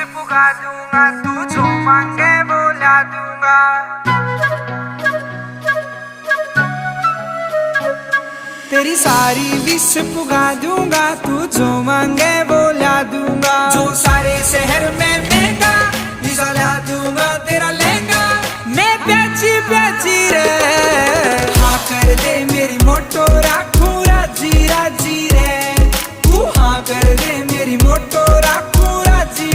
पुगा दूंगा, तू जो मांगे वो ला दूंगा। तेरी सारी विश पुगा दूंगा, तू जो मांगे वो ला दूंगा।